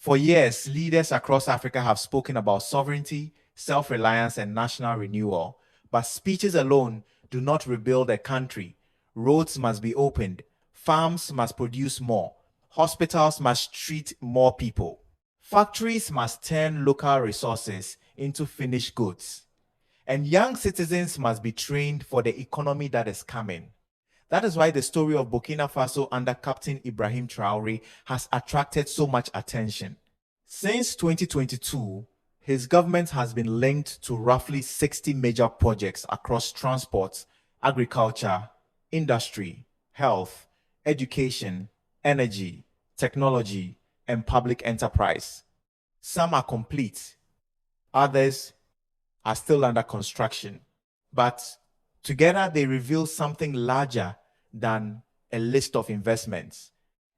For years, leaders across Africa have spoken about sovereignty, self-reliance, and national renewal. But speeches alone do not rebuild a country. Roads must be opened, farms must produce more, hospitals must treat more people, factories must turn local resources into finished goods, and young citizens must be trained for the economy that is coming. That is why the story of Burkina Faso under Captain Ibrahim Traore has attracted so much attention. Since 2022, his government has been linked to roughly 60 major projects across transport, agriculture, industry, health, education, energy, technology, and public enterprise. Some are complete, others are still under construction, but together they reveal something larger than a list of investments.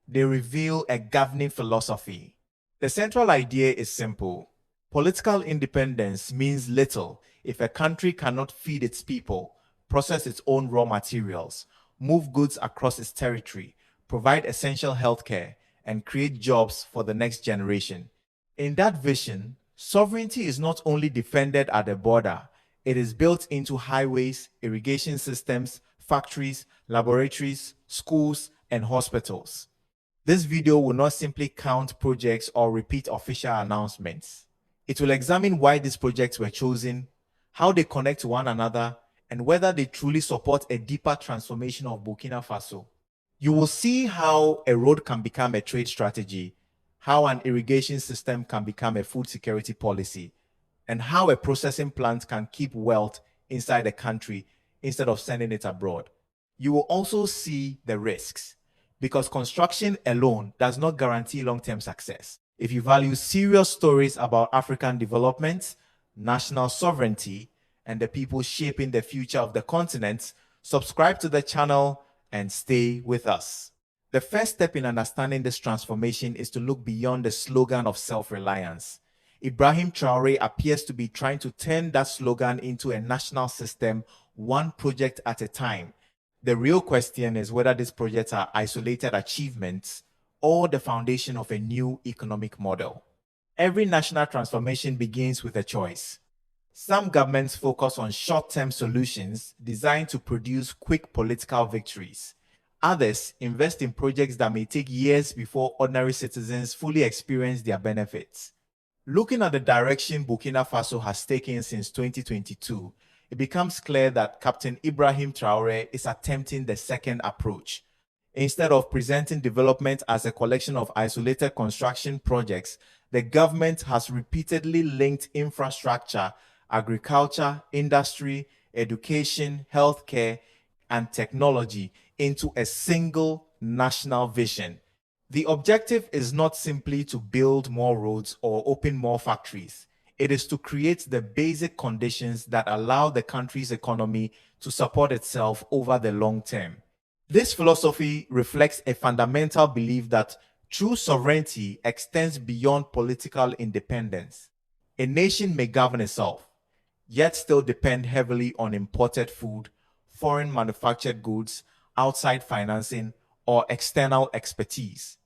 They reveal a governing philosophy. The central idea is simple. Political independence means little if a country cannot feed its people, process its own raw materials, move goods across its territory, provide essential healthcare, and create jobs for the next generation. In that vision, sovereignty is not only defended at the border, it is built into highways, irrigation systems, factories, laboratories, schools, and hospitals. This video will not simply count projects or repeat official announcements. It will examine why these projects were chosen, how they connect to one another, and whether they truly support a deeper transformation of Burkina Faso. You will see how a road can become a trade strategy, how an irrigation system can become a food security policy, and how a processing plant can keep wealth inside the country instead of sending it abroad. You will also see the risks, because construction alone does not guarantee long-term success. If you value serious stories about African development, national sovereignty, and the people shaping the future of the continent, subscribe to the channel and stay with us. The first step in understanding this transformation is to look beyond the slogan of self-reliance. Ibrahim Traore appears to be trying to turn that slogan into a national system, one project at a time. The real question is whether these projects are isolated achievements or the foundation of a new economic model. Every national transformation begins with a choice. Some governments focus on short-term solutions designed to produce quick political victories. Others invest in projects that may take years before ordinary citizens fully experience their benefits. Looking at the direction Burkina Faso has taken since 2022, it becomes clear that Captain Ibrahim Traore is attempting the second approach. Instead of presenting development as a collection of isolated construction projects, the government has repeatedly linked infrastructure, agriculture, industry, education, healthcare, and technology into a single national vision. The objective is not simply to build more roads or open more factories. It is to create the basic conditions that allow the country's economy to support itself over the long term. This philosophy reflects a fundamental belief that true sovereignty extends beyond political independence. A nation may govern itself, yet still depend heavily on imported food, foreign manufactured goods, outside financing, or external expertise.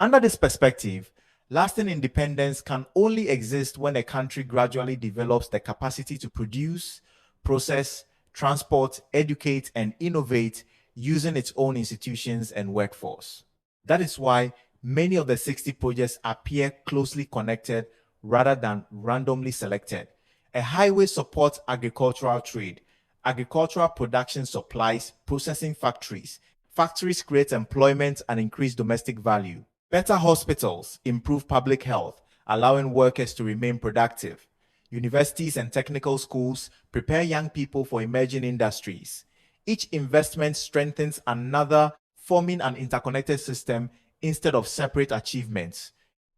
Under this perspective, lasting independence can only exist when a country gradually develops the capacity to produce, process, transport, educate, and innovate using its own institutions and workforce. That is why many of the 60 projects appear closely connected rather than randomly selected. A highway supports agricultural trade. Agricultural production supplies processing factories. Factories create employment and increase domestic value. Better hospitals improve public health, allowing workers to remain productive. Universities and technical schools prepare young people for emerging industries. Each investment strengthens another, forming an interconnected system instead of separate achievements.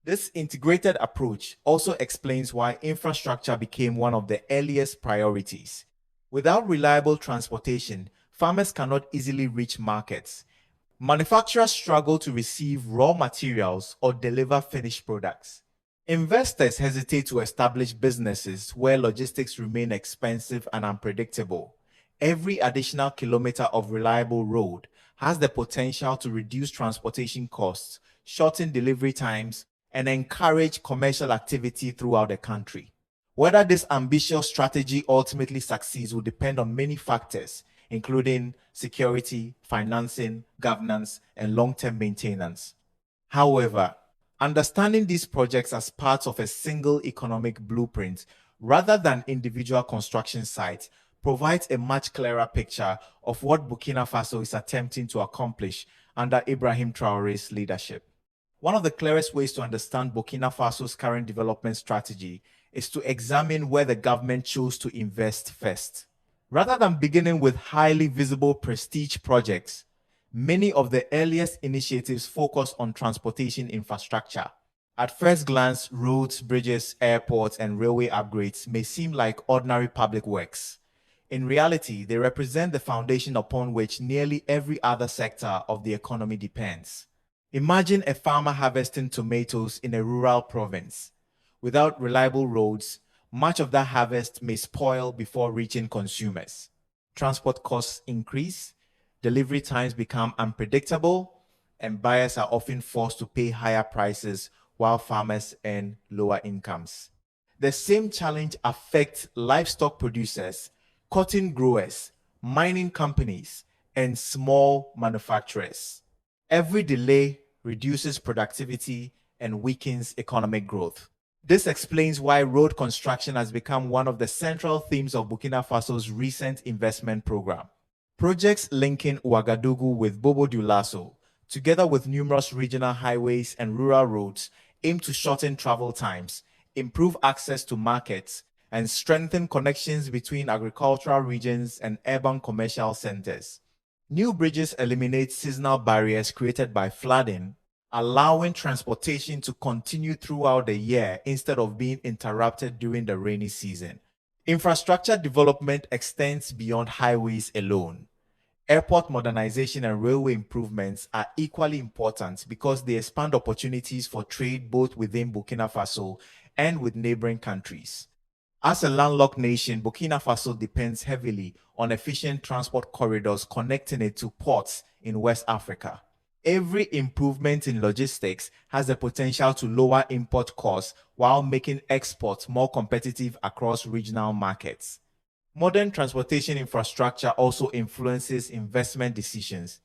This integrated approach also explains why infrastructure became one of the earliest priorities. Without reliable transportation, farmers cannot easily reach markets. Manufacturers struggle to receive raw materials or deliver finished products. Investors hesitate to establish businesses where logistics remain expensive and unpredictable. Every additional kilometer of reliable road has the potential to reduce transportation costs, shorten delivery times, and encourage commercial activity throughout the country. Whether this ambitious strategy ultimately succeeds will depend on many factors, including security, financing, governance, and long-term maintenance. However, understanding these projects as parts of a single economic blueprint rather than individual construction sites provides a much clearer picture of what Burkina Faso is attempting to accomplish under Ibrahim Traore's leadership. One of the clearest ways to understand Burkina Faso's current development strategy is to examine where the government chose to invest first. Rather than beginning with highly visible prestige projects, many of the earliest initiatives focus on transportation infrastructure. At first glance, roads, bridges, airports, and railway upgrades may seem like ordinary public works. In reality, they represent the foundation upon which nearly every other sector of the economy depends. Imagine a farmer harvesting tomatoes in a rural province. Without reliable roads, much of that harvest may spoil before reaching consumers. Transport costs increase, delivery times become unpredictable, and buyers are often forced to pay higher prices while farmers earn lower incomes. The same challenge affects livestock producers, cotton growers, mining companies, and small manufacturers. Every delay reduces productivity and weakens economic growth. This explains why road construction has become one of the central themes of Burkina Faso's recent investment program. Projects linking Ouagadougou with Bobo Dioulasso, together with numerous regional highways and rural roads, aim to shorten travel times, improve access to markets, and strengthen connections between agricultural regions and urban commercial centers. New bridges eliminate seasonal barriers created by flooding, allowing transportation to continue throughout the year instead of being interrupted during the rainy season. Infrastructure development extends beyond highways alone. Airport modernization and railway improvements are equally important because they expand opportunities for trade both within Burkina Faso and with neighboring countries. As a landlocked nation, Burkina Faso depends heavily on efficient transport corridors connecting it to ports in West Africa. Every improvement in logistics has the potential to lower import costs while making exports more competitive across regional markets. Modern transportation infrastructure also influences investment decisions.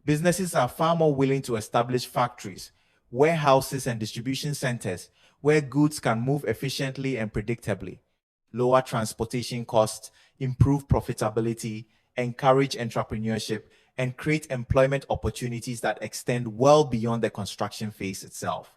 Businesses are far more willing to establish factories, warehouses, and distribution centers where goods can move efficiently and predictably. Lower transportation costs, improve profitability, encourage entrepreneurship, and create employment opportunities that extend well beyond the construction phase itself.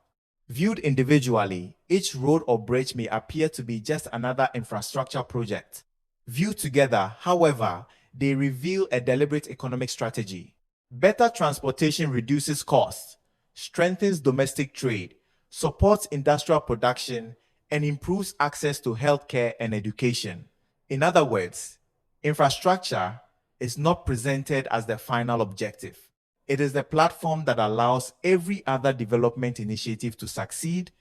Viewed individually, each road or bridge may appear to be just another infrastructure project. Viewed together, however, they reveal a deliberate economic strategy. Better transportation reduces costs, strengthens domestic trade, supports industrial production, and improves access to healthcare and education. In other words, infrastructure is not presented as the final objective. It is the platform that allows every other development initiative to succeed,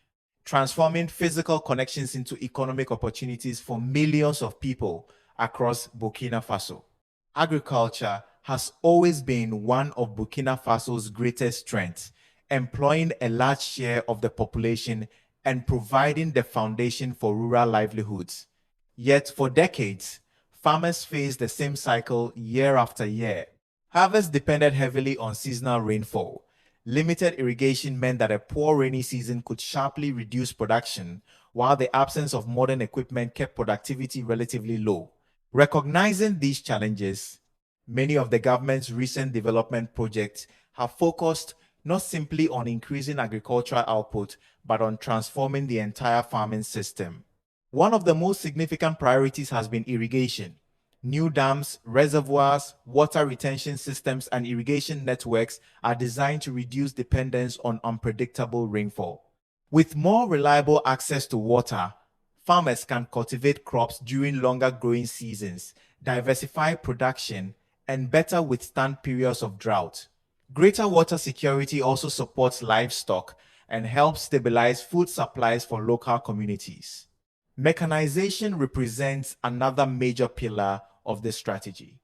transforming physical connections into economic opportunities for millions of people across Burkina Faso. Agriculture has always been one of Burkina Faso's greatest strengths, employing a large share of the population and providing the foundation for rural livelihoods. Yet for decades, farmers faced the same cycle year after year. Harvest depended heavily on seasonal rainfall. Limited irrigation meant that a poor rainy season could sharply reduce production, while the absence of modern equipment kept productivity relatively low. Recognizing these challenges, many of the government's recent development projects have focused not simply on increasing agricultural output, but on transforming the entire farming system. One of the most significant priorities has been irrigation. New dams, reservoirs, water retention systems, and irrigation networks are designed to reduce dependence on unpredictable rainfall. With more reliable access to water, farmers can cultivate crops during longer growing seasons, diversify production, and better withstand periods of drought. Greater water security also supports livestock and helps stabilize food supplies for local communities. Mechanization represents another major pillar of this strategy.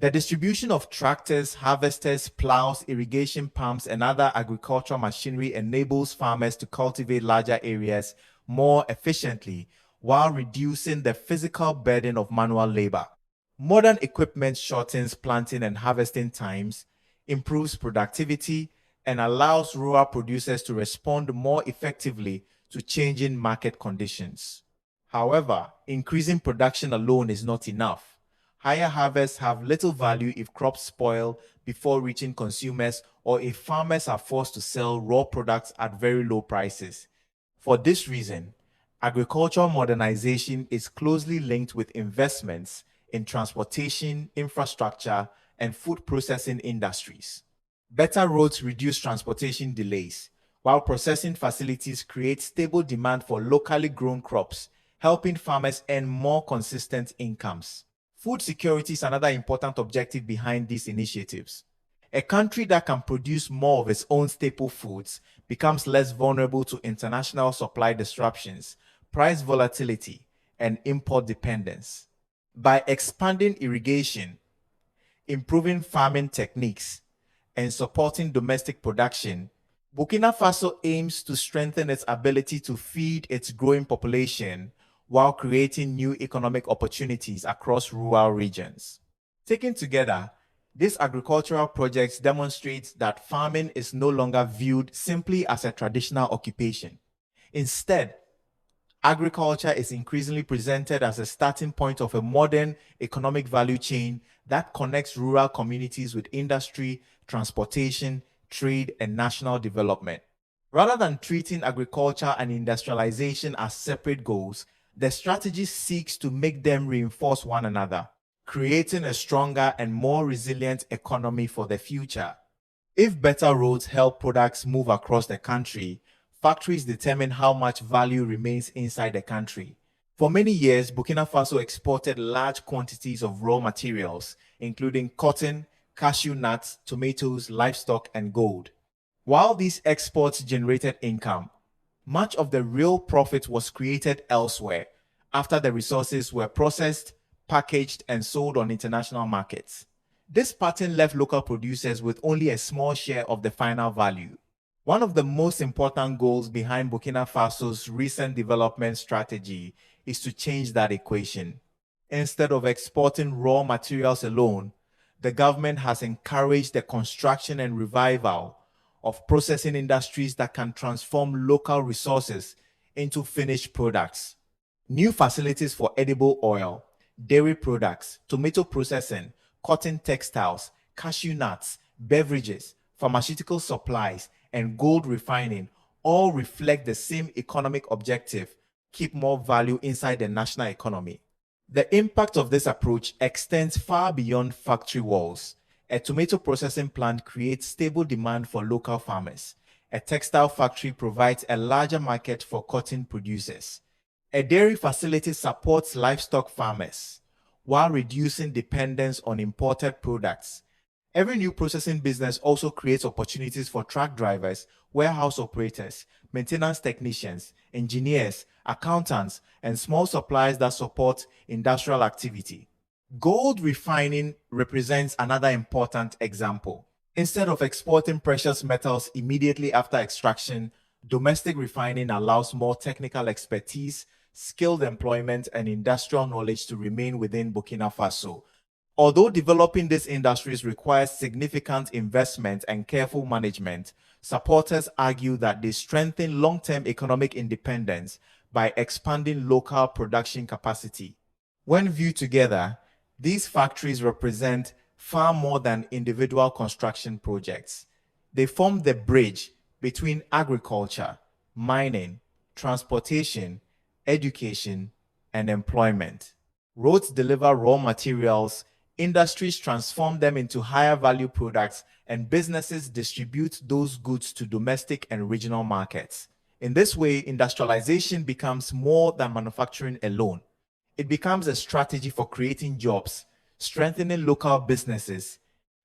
The distribution of tractors, harvesters, plows, irrigation pumps, and other agricultural machinery enables farmers to cultivate larger areas more efficiently while reducing the physical burden of manual labor. Modern equipment shortens planting and harvesting times, improves productivity, and allows rural producers to respond more effectively to changing market conditions. However, increasing production alone is not enough. Higher harvests have little value if crops spoil before reaching consumers or if farmers are forced to sell raw products at very low prices. For this reason, agricultural modernization is closely linked with investments in transportation, infrastructure, and food processing industries. Better roads reduce transportation delays, while processing facilities create stable demand for locally grown crops, helping farmers earn more consistent incomes. Food security is another important objective behind these initiatives. A country that can produce more of its own staple foods becomes less vulnerable to international supply disruptions, price volatility, and import dependence. By expanding irrigation, improving farming techniques, and supporting domestic production, Burkina Faso aims to strengthen its ability to feed its growing population while creating new economic opportunities across rural regions. Taken together, these agricultural projects demonstrate that farming is no longer viewed simply as a traditional occupation. Instead, agriculture is increasingly presented as a starting point of a modern economic value chain that connects rural communities with industry, transportation, trade, and national development. Rather than treating agriculture and industrialization as separate goals, the strategy seeks to make them reinforce one another, creating a stronger and more resilient economy for the future. If better roads help products move across the country, factories determine how much value remains inside the country. For many years, Burkina Faso exported large quantities of raw materials, including cotton, cashew nuts, tomatoes, livestock, and gold. While these exports generated income, much of the real profit was created elsewhere after the resources were processed, packaged, and sold on international markets. This pattern left local producers with only a small share of the final value. One of the most important goals behind Burkina Faso's recent development strategy is to change that equation. Instead of exporting raw materials alone, the government has encouraged the construction and revival of processing industries that can transform local resources into finished products. New facilities for edible oil, dairy products, tomato processing, cotton textiles, cashew nuts, beverages, pharmaceutical supplies, and gold refining all reflect the same economic objective: keep more value inside the national economy. The impact of this approach extends far beyond factory walls. A tomato processing plant creates stable demand for local farmers. A textile factory provides a larger market for cotton producers. A dairy facility supports livestock farmers while reducing dependence on imported products. Every new processing business also creates opportunities for truck drivers, warehouse operators, maintenance technicians, engineers, accountants, and small suppliers that support industrial activity. Gold refining represents another important example. Instead of exporting precious metals immediately after extraction, domestic refining allows more technical expertise, skilled employment, and industrial knowledge to remain within Burkina Faso. Although developing these industries requires significant investment and careful management, supporters argue that they strengthen long-term economic independence by expanding local production capacity. When viewed together, these factories represent far more than individual construction projects. They form the bridge between agriculture, mining, transportation, education, and employment. Roads deliver raw materials, industries transform them into higher value products, and businesses distribute those goods to domestic and regional markets. In this way, industrialization becomes more than manufacturing alone. It becomes a strategy for creating jobs, strengthening local businesses,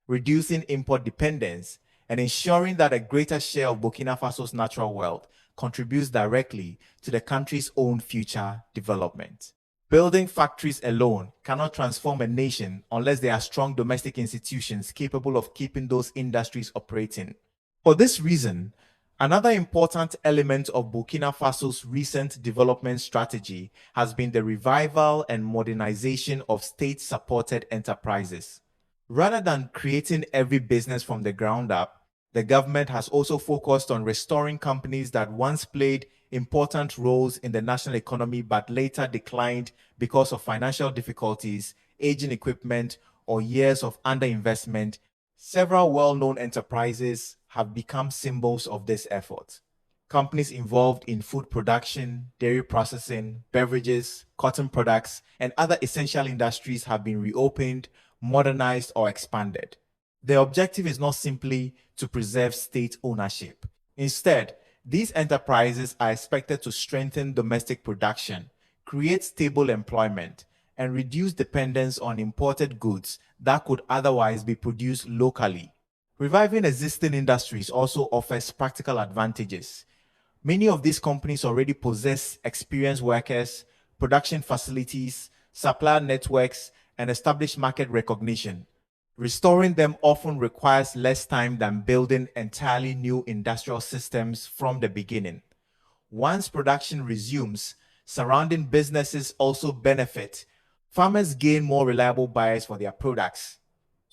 reducing import dependence, and ensuring that a greater share of Burkina Faso's natural wealth contributes directly to the country's own future development. Building factories alone cannot transform a nation unless there are strong domestic institutions capable of keeping those industries operating. For this reason, another important element of Burkina Faso's recent development strategy has been the revival and modernization of state-supported enterprises. Rather than creating every business from the ground up, the government has also focused on restoring companies that once played important roles in the national economy but later declined because of financial difficulties, aging equipment, or years of underinvestment. Several well-known enterprises have become symbols of this effort. Companies involved in food production, dairy processing, beverages, cotton products, and other essential industries have been reopened, modernized, or expanded. The objective is not simply to preserve state ownership. Instead, these enterprises are expected to strengthen domestic production, create stable employment, and reduce dependence on imported goods that could otherwise be produced locally. Reviving existing industries also offers practical advantages. Many of these companies already possess experienced workers, production facilities, supplier networks, and established market recognition. Restoring them often requires less time than building entirely new industrial systems from the beginning. Once production resumes, surrounding businesses also benefit. Farmers gain more reliable buyers for their products.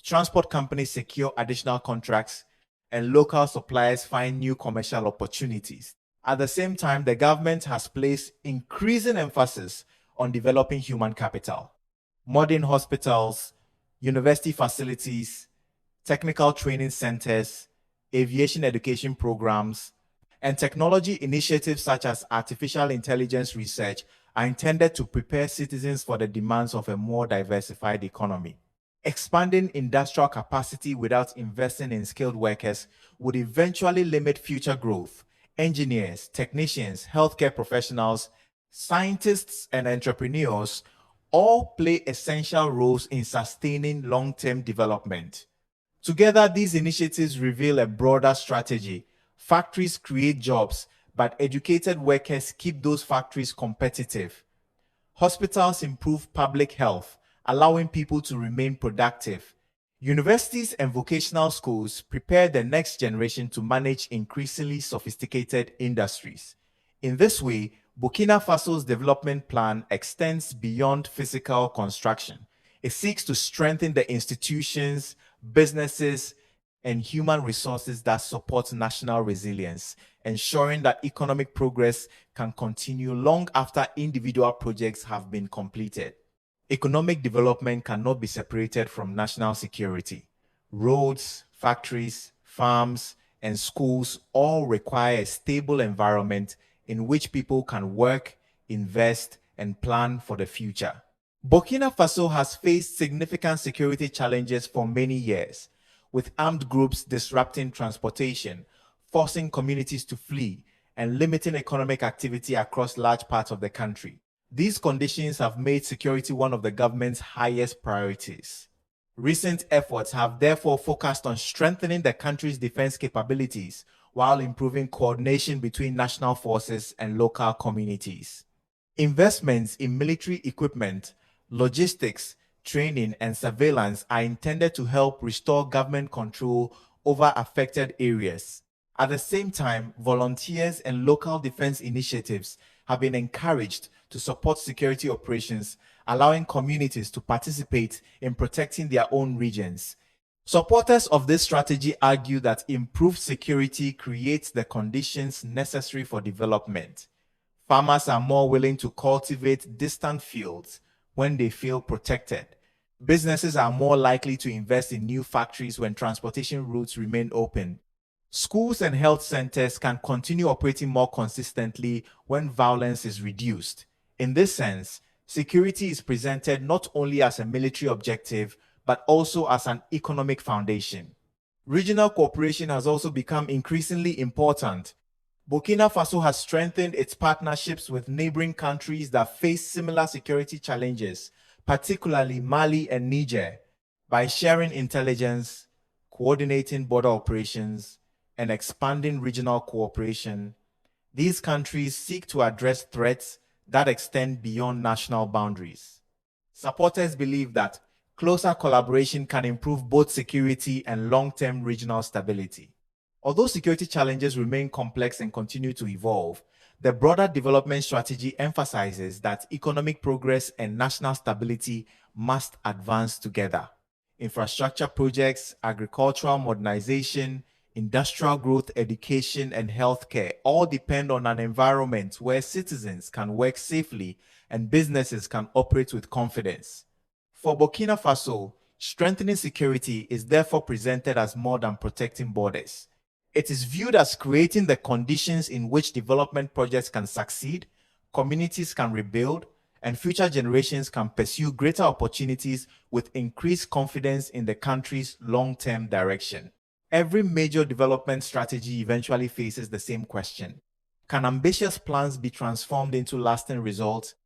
Transport companies secure additional contracts, and local suppliers find new commercial opportunities. At the same time, the government has placed increasing emphasis on developing human capital. Modern hospitals, university facilities, technical training centers, aviation education programs, and technology initiatives such as artificial intelligence research are intended to prepare citizens for the demands of a more diversified economy. Expanding industrial capacity without investing in skilled workers would eventually limit future growth. Engineers, technicians, healthcare professionals, scientists, and entrepreneurs all play essential roles in sustaining long-term development. Together, these initiatives reveal a broader strategy. Factories create jobs, but educated workers keep those factories competitive. Hospitals improve public health, allowing people to remain productive. Universities and vocational schools prepare the next generation to manage increasingly sophisticated industries. In this way, Burkina Faso's development plan extends beyond physical construction. It seeks to strengthen the institutions, businesses, and human resources that support national resilience, ensuring that economic progress can continue long after individual projects have been completed. Economic development cannot be separated from national security. Roads, factories, farms, and schools all require a stable environment in which people can work, invest, and plan for the future. Burkina Faso has faced significant security challenges for many years, with armed groups disrupting transportation, forcing communities to flee, and limiting economic activity across large parts of the country. These conditions have made security one of the government's highest priorities. Recent efforts have therefore focused on strengthening the country's defense capabilities while improving coordination between national forces and local communities. Investments in military equipment, logistics, training, and surveillance are intended to help restore government control over affected areas. At the same time, volunteers and local defense initiatives have been encouraged to support security operations, allowing communities to participate in protecting their own regions. Supporters of this strategy argue that improved security creates the conditions necessary for development. Farmers are more willing to cultivate distant fields when they feel protected. Businesses are more likely to invest in new factories when transportation routes remain open. Schools and health centers can continue operating more consistently when violence is reduced. In this sense, security is presented not only as a military objective, but also as an economic foundation. Regional cooperation has also become increasingly important. Burkina Faso has strengthened its partnerships with neighboring countries that face similar security challenges, particularly Mali and Niger, by sharing intelligence, coordinating border operations, and expanding regional cooperation. These countries seek to address threats that extend beyond national boundaries. Supporters believe that closer collaboration can improve both security and long-term regional stability. Although security challenges remain complex and continue to evolve, the broader development strategy emphasizes that economic progress and national stability must advance together. Infrastructure projects, agricultural modernization, industrial growth, education, and healthcare all depend on an environment where citizens can work safely and businesses can operate with confidence. For Burkina Faso, strengthening security is therefore presented as more than protecting borders. It is viewed as creating the conditions in which development projects can succeed, communities can rebuild, and future generations can pursue greater opportunities with increased confidence in the country's long-term direction. Every major development strategy eventually faces the same question. Can ambitious plans be transformed into lasting results?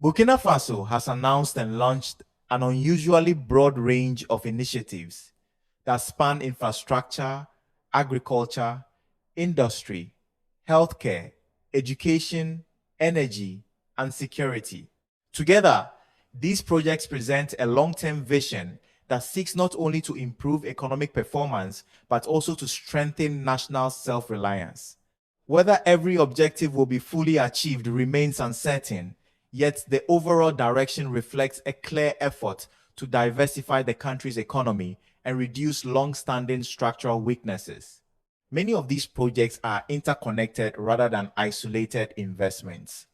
Burkina Faso has announced and launched an unusually broad range of initiatives that span infrastructure, agriculture, industry, healthcare, education, energy, and security. Together, these projects present a long-term vision that seeks not only to improve economic performance, but also to strengthen national self-reliance. Whether every objective will be fully achieved remains uncertain, yet the overall direction reflects a clear effort to diversify the country's economy and reduce long-standing structural weaknesses. Many of these projects are interconnected rather than isolated investments.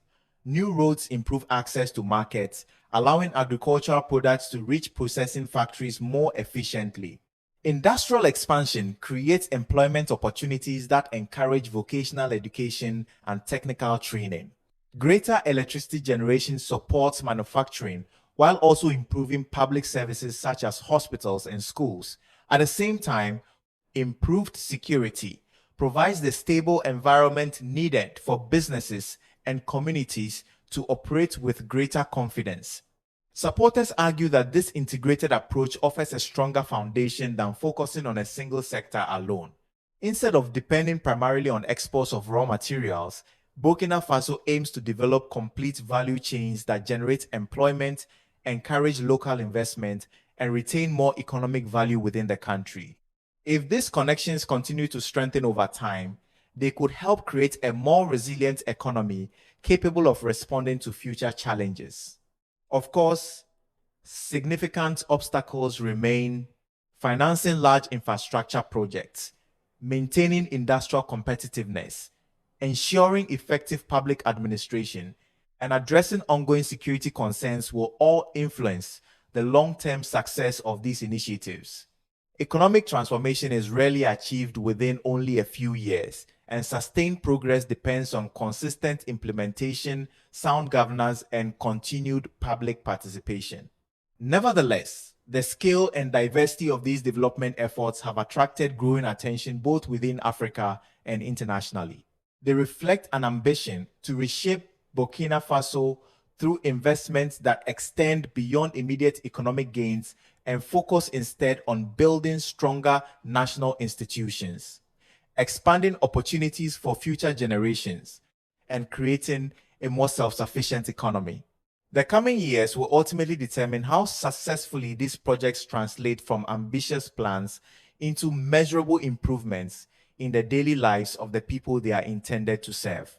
New roads improve access to markets, allowing agricultural products to reach processing factories more efficiently. Industrial expansion creates employment opportunities that encourage vocational education and technical training. Greater electricity generation supports manufacturing while also improving public services such as hospitals and schools. At the same time, improved security provides the stable environment needed for businesses and communities to operate with greater confidence. Supporters argue that this integrated approach offers a stronger foundation than focusing on a single sector alone. Instead of depending primarily on exports of raw materials, Burkina Faso aims to develop complete value chains that generate employment, encourage local investment, and retain more economic value within the country. If these connections continue to strengthen over time, they could help create a more resilient economy capable of responding to future challenges. Of course, significant obstacles remain: financing large infrastructure projects, maintaining industrial competitiveness, ensuring effective public administration, and addressing ongoing security concerns will all influence the long-term success of these initiatives. Economic transformation is rarely achieved within only a few years, and sustained progress depends on consistent implementation, sound governance, and continued public participation. Nevertheless, the scale and diversity of these development efforts have attracted growing attention both within Africa and internationally. They reflect an ambition to reshape Burkina Faso through investments that extend beyond immediate economic gains and focus instead on building stronger national institutions, expanding opportunities for future generations, and creating a more self-sufficient economy. The coming years will ultimately determine how successfully these projects translate from ambitious plans into measurable improvements in the daily lives of the people they are intended to serve.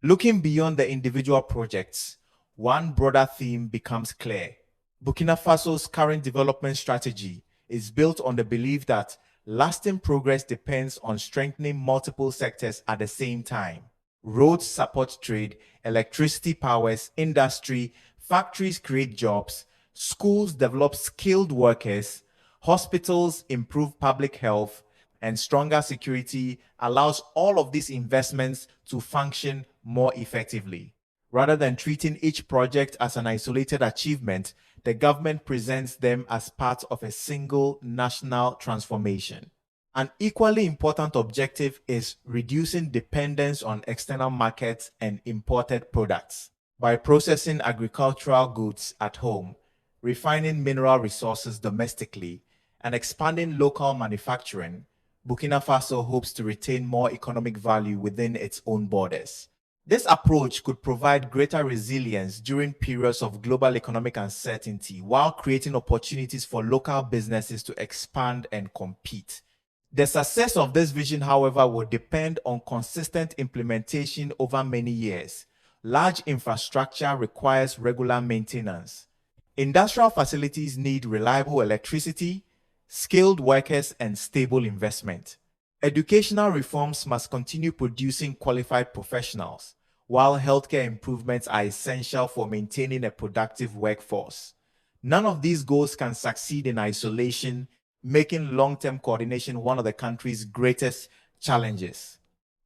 Looking beyond the individual projects, one broader theme becomes clear. Burkina Faso's current development strategy is built on the belief that lasting progress depends on strengthening multiple sectors at the same time. Roads support trade, electricity powers industry, factories create jobs, schools develop skilled workers, hospitals improve public health, and stronger security allows all of these investments to function more effectively. Rather than treating each project as an isolated achievement, the government presents them as part of a single national transformation. An equally important objective is reducing dependence on external markets and imported products. By processing agricultural goods at home, refining mineral resources domestically, and expanding local manufacturing, Burkina Faso hopes to retain more economic value within its own borders. This approach could provide greater resilience during periods of global economic uncertainty while creating opportunities for local businesses to expand and compete. The success of this vision, however, will depend on consistent implementation over many years. Large infrastructure requires regular maintenance. Industrial facilities need reliable electricity, skilled workers, and stable investment. Educational reforms must continue producing qualified professionals, while healthcare improvements are essential for maintaining a productive workforce. None of these goals can succeed in isolation, making long-term coordination one of the country's greatest challenges.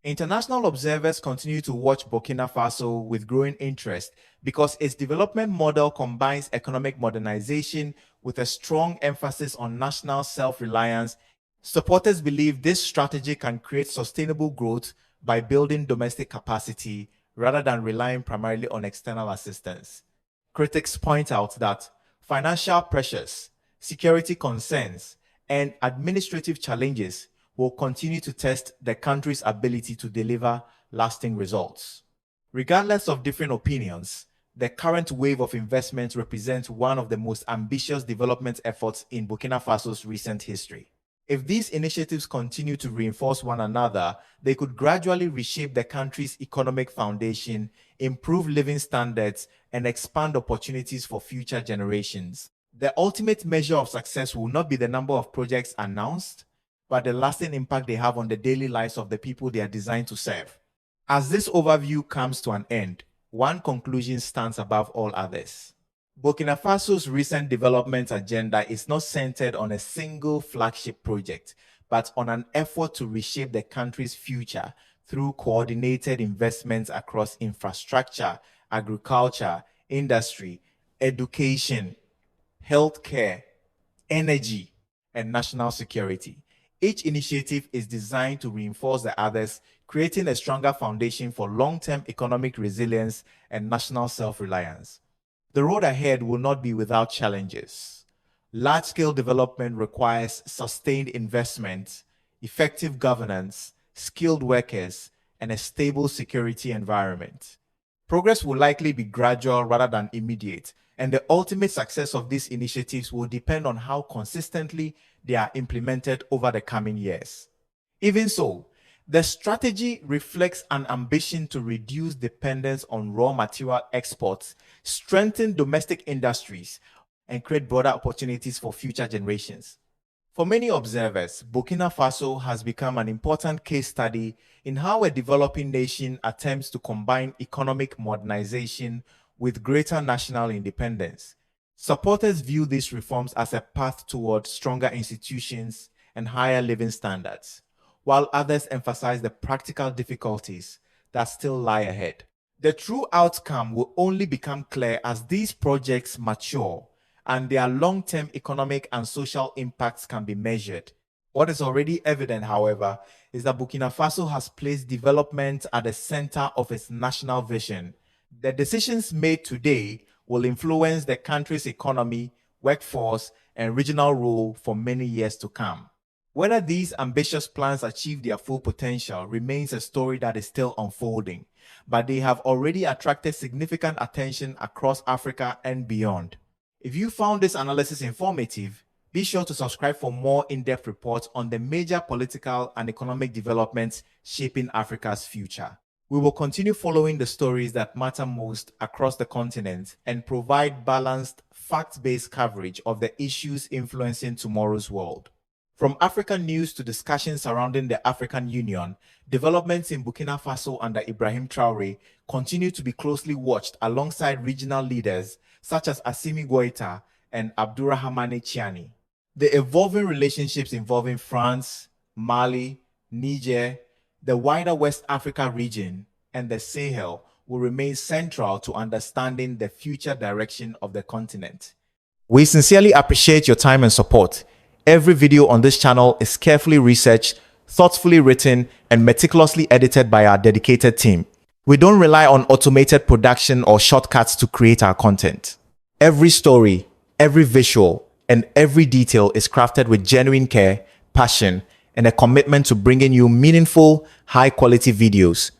International observers continue to watch Burkina Faso with growing interest because its development model combines economic modernization with a strong emphasis on national self-reliance. Supporters believe this strategy can create sustainable growth by building domestic capacity rather than relying primarily on external assistance. Critics point out that financial pressures, security concerns, and administrative challenges will continue to test the country's ability to deliver lasting results. Regardless of different opinions, the current wave of investment represents one of the most ambitious development efforts in Burkina Faso's recent history. If these initiatives continue to reinforce one another, they could gradually reshape the country's economic foundation, improve living standards, and expand opportunities for future generations. The ultimate measure of success will not be the number of projects announced, but the lasting impact they have on the daily lives of the people they are designed to serve. As this overview comes to an end, one conclusion stands above all others. Burkina Faso's recent development agenda is not centered on a single flagship project, but on an effort to reshape the country's future through coordinated investments across infrastructure, agriculture, industry, education, healthcare, energy, and national security. Each initiative is designed to reinforce the others, creating a stronger foundation for long-term economic resilience and national self-reliance. The road ahead will not be without challenges. Large-scale development requires sustained investment, effective governance, skilled workers, and a stable security environment. Progress will likely be gradual rather than immediate, and the ultimate success of these initiatives will depend on how consistently they are implemented over the coming years. Even so, the strategy reflects an ambition to reduce dependence on raw material exports, strengthen domestic industries, and create broader opportunities for future generations. For many observers, Burkina Faso has become an important case study in how a developing nation attempts to combine economic modernization with greater national independence. Supporters view these reforms as a path toward stronger institutions and higher living standards, while others emphasize the practical difficulties that still lie ahead. The true outcome will only become clear as these projects mature and their long-term economic and social impacts can be measured. What is already evident, however, is that Burkina Faso has placed development at the center of its national vision. The decisions made today will influence the country's economy, workforce, and regional role for many years to come. Whether these ambitious plans achieve their full potential remains a story that is still unfolding, but they have already attracted significant attention across Africa and beyond. If you found this analysis informative, be sure to subscribe for more in-depth reports on the major political and economic developments shaping Africa's future. We will continue following the stories that matter most across the continent and provide balanced, fact-based coverage of the issues influencing tomorrow's world. From African news to discussions surrounding the African Union, developments in Burkina Faso under Ibrahim Traore continue to be closely watched alongside regional leaders such as Assimi Goïta and Abdourahmane Tiani. The evolving relationships involving France, Mali, Niger, the wider West Africa region, and the Sahel will remain central to understanding the future direction of the continent. We sincerely appreciate your time and support. Every video on this channel is carefully researched, thoughtfully written, and meticulously edited by our dedicated team. We don't rely on automated production or shortcuts to create our content. Every story, every visual, and every detail is crafted with genuine care, passion, and a commitment to bringing you meaningful, high-quality videos.